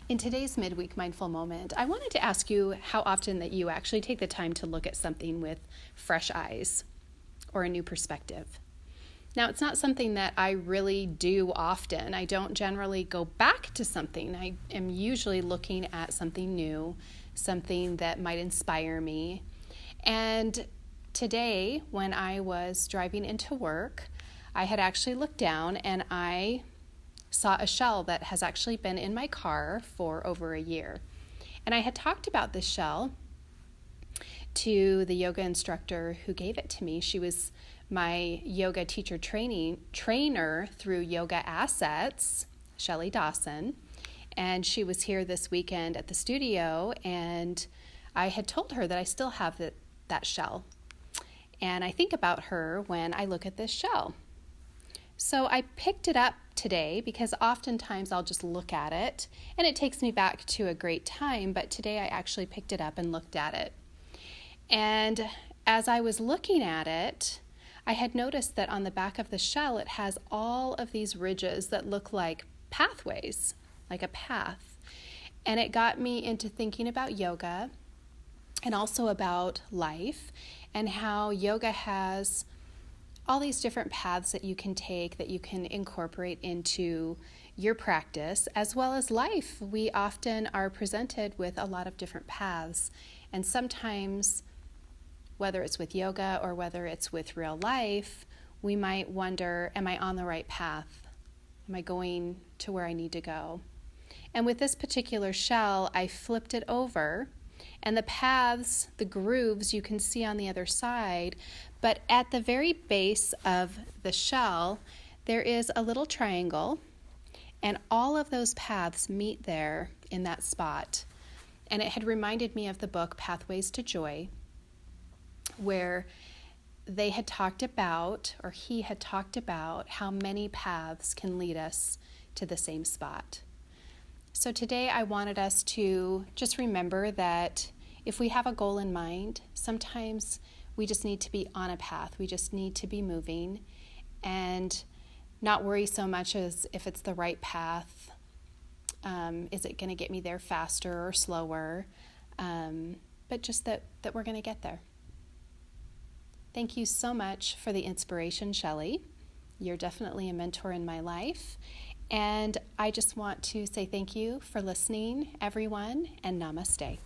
In today's midweek mindful moment, I wanted to ask you how often that you actually take the time to look at something with fresh eyes or a new perspective. Now, it's not something that I really do often. I don't generally go back to something. I am usually looking at something new, something that might inspire me. And today, when I was driving into work, I had actually looked down and I saw a shell that has actually been in my car for over a year. And I had talked about this shell to the yoga instructor who gave it to me. She was my yoga teacher trainer through Yoga Assets, Shelly Dawson. And she was here this weekend at the studio, and I had told her that I still have that shell. And I think about her when I look at this shell. So I picked it up today because oftentimes I'll just look at it and it takes me back to a great time, but today I actually picked it up and looked at it. And as I was looking at it, I had noticed that on the back of the shell it has all of these ridges that look like pathways, like a path. And it got me into thinking about yoga and also about life and how yoga has all these different paths that you can take, that you can incorporate into your practice, as well as life. We often are presented with a lot of different paths, and sometimes, whether it's with yoga or whether it's with real life, we might wonder, am I on the right path? Am I going to where I need to go? And with this particular shell, I flipped it over, and the paths, the grooves, you can see on the other side, but at the very base of the shell, there is a little triangle, and all of those paths meet there in that spot. And it had reminded me of the book Pathways to Joy, where they had talked about, or he had talked about, how many paths can lead us to the same spot. So today I wanted us to just remember that if we have a goal in mind, sometimes we just need to be on a path. We just need to be moving and not worry so much as if it's the right path. Is it going to get me there faster or slower? But just that we're going to get there. Thank you so much for the inspiration, Shelly. You're definitely a mentor in my life. And I just want to say thank you for listening, everyone, and namaste.